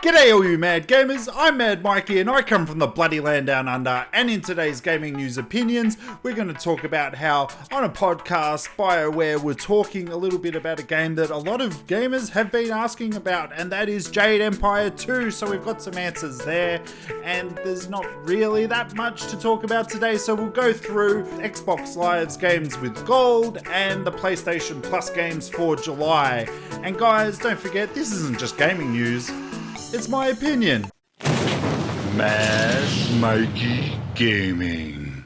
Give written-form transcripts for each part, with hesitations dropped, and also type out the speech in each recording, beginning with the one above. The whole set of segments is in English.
G'day all you mad gamers, I'm Mad Mikey and I come from the bloody land down under, and in today's gaming news opinions we're going to talk about how on a podcast Bioware were talking a little bit about a game that a lot of gamers have been asking about, and that is Jade Empire 2. So we've got some answers there, and there's not really that much to talk about today, so we'll go through Xbox Live's games with gold and the PlayStation Plus games for July. And guys, don't forget, this isn't just gaming news. It's my opinion. Mad Mikey Gaming.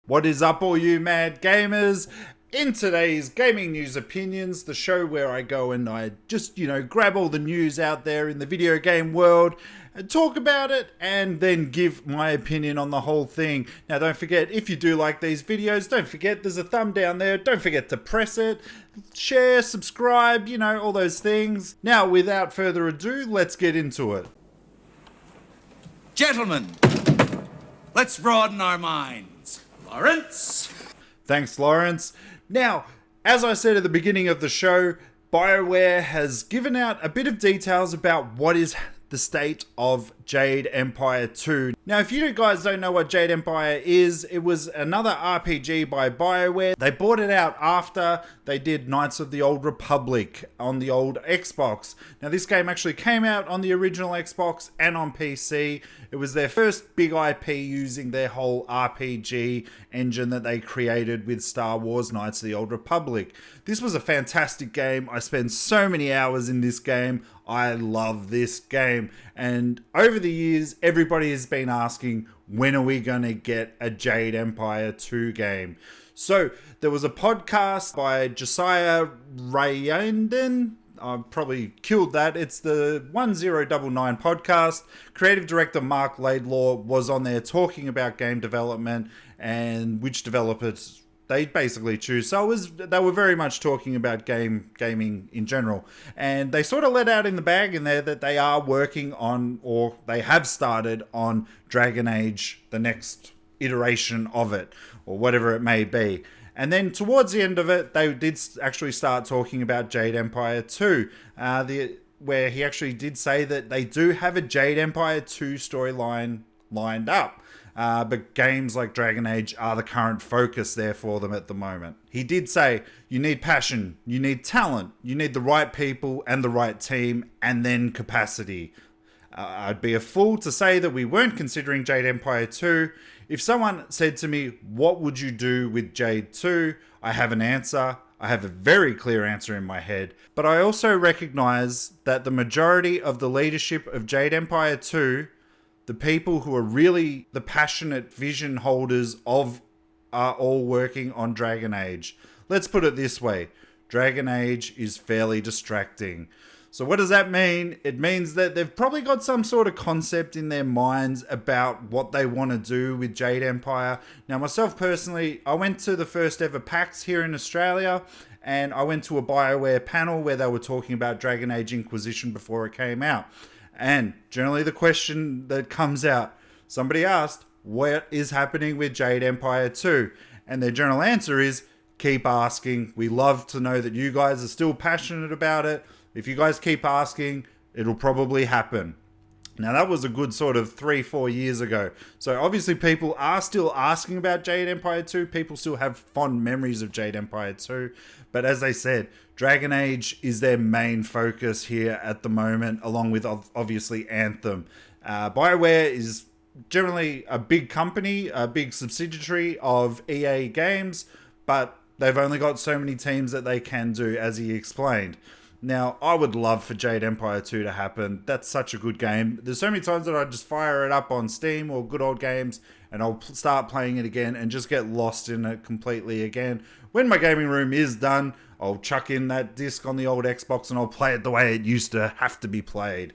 What is up all you mad gamers? In today's gaming news opinions, the show where I go and I just, grab all the news out there in the video game world and talk about it and then give my opinion on the whole thing. Now don't forget, if you do like these videos, don't forget there's a thumb down there. Don't forget to press it, share, subscribe, all those things. Now without further ado, let's get into it. Gentlemen, let's broaden our minds. Lawrence? Thanks, Lawrence. Now, as I said at the beginning of the show, Bioware has given out a bit of details about what is the state of Jade Empire 2. Now, if you guys don't know what Jade Empire is, it was another RPG by Bioware. They bought it out after they did Knights of the Old Republic on the old Xbox. Now, this game actually came out on the original Xbox and on PC. It was their first big IP using their whole RPG engine that they created with Star Wars Knights of the Old Republic. This was a fantastic game. I spent so many hours in this game. I love this game. And over the years, everybody has been asking, when are we going to get a Jade Empire 2 game? So there was a podcast by Josiah Rayandon. I probably killed that. It's the 1099 podcast. Creative director Mark Laidlaw was on there talking about game development and which developers they basically choose. So they were very much talking about gaming in general. And they sort of let out in the bag in there that they are working on, or they have started on Dragon Age, the next iteration of it, or whatever it may be. And then towards the end of it, they did actually start talking about Jade Empire 2, where he actually did say that they do have a Jade Empire 2 storyline lined up. But games like Dragon Age are the current focus there for them at the moment. He did say, you need passion, you need talent, you need the right people and the right team, and then capacity. I'd be a fool to say that we weren't considering Jade Empire 2. If someone said to me, what would you do with Jade 2? I have an answer. I have a very clear answer in my head. But I also recognize that the majority of the leadership of Jade Empire 2, the people who are really the passionate vision holders of, are all working on Dragon Age. Let's put it this way. Dragon Age is fairly distracting. So what does that mean? It means that they've probably got some sort of concept in their minds about what they want to do with Jade Empire. Now, myself personally, I went to the first ever PAX here in Australia, and I went to a Bioware panel where they were talking about Dragon Age Inquisition before it came out. And generally the question that comes out, somebody asked, what is happening with Jade Empire 2? And their general answer is, keep asking. We love to know that you guys are still passionate about it. If you guys keep asking, it'll probably happen. Now that was a good sort of 3-4 years ago. So obviously people are still asking about Jade Empire 2. People still have fond memories of Jade Empire 2. But as they said, Dragon Age is their main focus here at the moment, along with obviously Anthem. Bioware is generally a big company, a big subsidiary of EA Games, but they've only got so many teams that they can do, as he explained. Now, I would love for Jade Empire 2 to happen. That's such a good game. There's so many times that I just fire it up on Steam or Good Old Games and I'll start playing it again and just get lost in it completely again. When my gaming room is done, I'll chuck in that disc on the old Xbox and I'll play it the way it used to have to be played.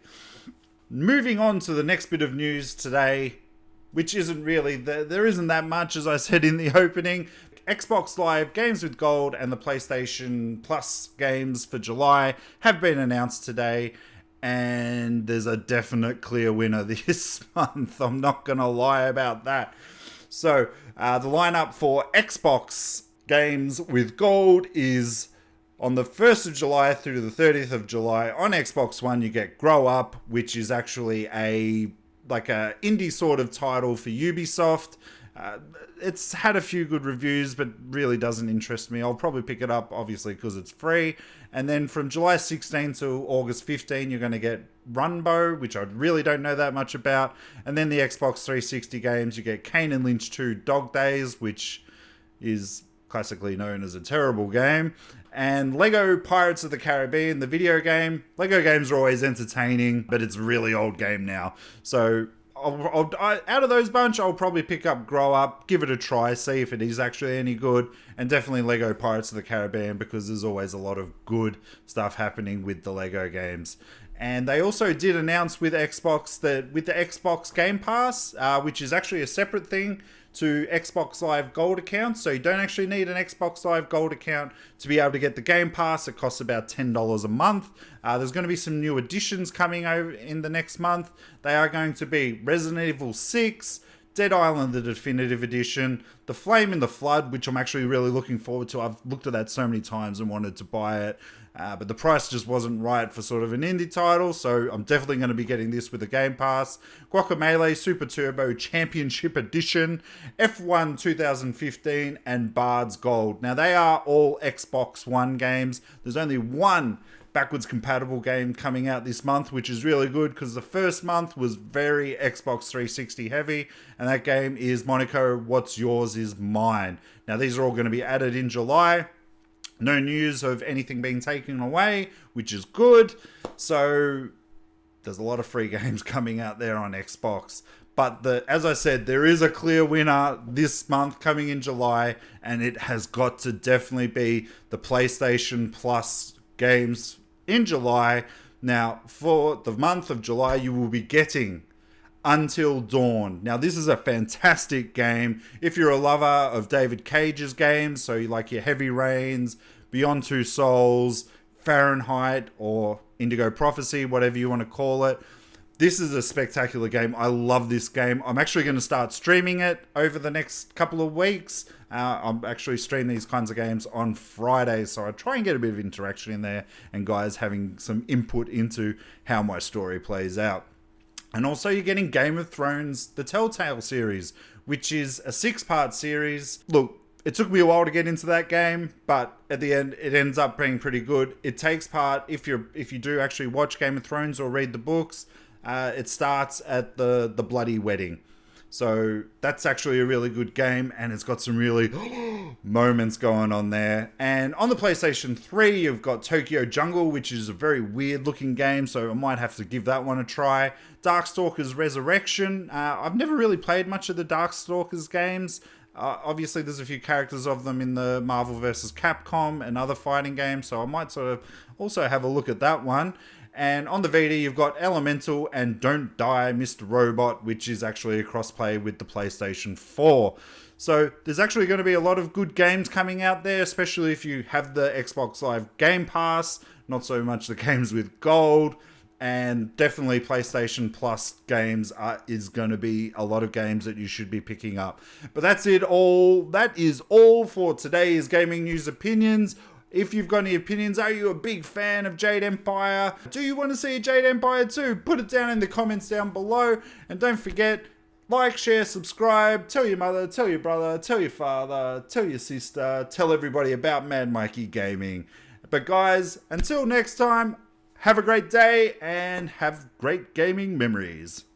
Moving on to the next bit of news today, which isn't really, there isn't that much, as I said in the opening. Xbox Live games with gold and the PlayStation Plus games for July have been announced today, and there's a definite clear winner this month. I'm not gonna lie about that. So the lineup for Xbox games with gold is On the 1st of July through to the 30th of July on Xbox One, you get Grow Up, which is actually a indie sort of title for Ubisoft. It's had a few good reviews, but really doesn't interest me. I'll probably pick it up, obviously, because it's free. And then from July 16 to August 15, you're going to get Runbow, which I really don't know that much about. And then the Xbox 360 games, you get Kane and Lynch 2 Dog Days, which is classically known as a terrible game. And Lego Pirates of the Caribbean, the video game. Lego games are always entertaining, but it's a really old game now. So out of those bunch, I'll probably pick up Grow Up, give it a try, see if it is actually any good, and definitely Lego Pirates of the Caribbean, because there's always a lot of good stuff happening with the Lego games. And they also did announce with Xbox that with the Xbox Game Pass, which is actually a separate thing to Xbox Live Gold account, so you don't actually need an Xbox Live Gold account to be able to get the Game Pass. It costs about $10 a month. There's going to be some new additions coming over in the next month. They are going to be Resident Evil 6, Dead Island the Definitive Edition, The Flame in the Flood, which I'm actually really looking forward to. I've looked at that so many times and wanted to buy it. But the price just wasn't right for sort of an indie title, so I'm definitely going to be getting this with a Game Pass. Guacamelee Super Turbo Championship Edition, F1 2015, and Bard's Gold. Now, they are all Xbox One games. There's only one backwards compatible game coming out this month, which is really good because the first month was very Xbox 360 heavy, and that game is Monaco What's Yours Is Mine. Now, these are all going to be added in July. No news of anything being taken away, which is good. So there's a lot of free games coming out there on Xbox. But as I said, there is a clear winner this month coming in July, and it has got to definitely be the PlayStation Plus games in July. Now, for the month of July, you will be getting Until Dawn. Now, this is a fantastic game. If you're a lover of David Cage's games, so you like your Heavy Rains, Beyond Two Souls, Fahrenheit, or Indigo Prophecy, whatever you want to call it, this is a spectacular game. I love this game. I'm actually going to start streaming it over the next couple of weeks. I'm actually streaming these kinds of games on Fridays, so I try and get a bit of interaction in there and guys having some input into how my story plays out. And also you're getting Game of Thrones, the Telltale series, which is a 6-part series. Look, it took me a while to get into that game, but at the end, it ends up being pretty good. It takes part, if you do actually watch Game of Thrones or read the books, it starts at the Bloody Wedding. So that's actually a really good game, and it's got some really moments going on there. And on the PlayStation 3, you've got Tokyo Jungle, which is a very weird looking game, so I might have to give that one a try. Darkstalkers Resurrection. I've never really played much of the Darkstalkers games. Obviously, there's a few characters of them in the Marvel vs. Capcom and other fighting games, so I might sort of also have a look at that one. And on the Vita, you've got Elemental and Don't Die, Mr. Robot, which is actually a crossplay with the PlayStation 4. So there's actually going to be a lot of good games coming out there, especially if you have the Xbox Live Game Pass, not so much the games with gold. And definitely PlayStation Plus games is going to be a lot of games that you should be picking up. But that's it all. That is all for today's Gaming News Opinions. If you've got any opinions, are you a big fan of Jade Empire? Do you want to see Jade Empire 2? Put it down in the comments down below. And don't forget, like, share, subscribe, tell your mother, tell your brother, tell your father, tell your sister, tell everybody about Mad Mikeey Gaming. But guys, until next time, have a great day and have great gaming memories.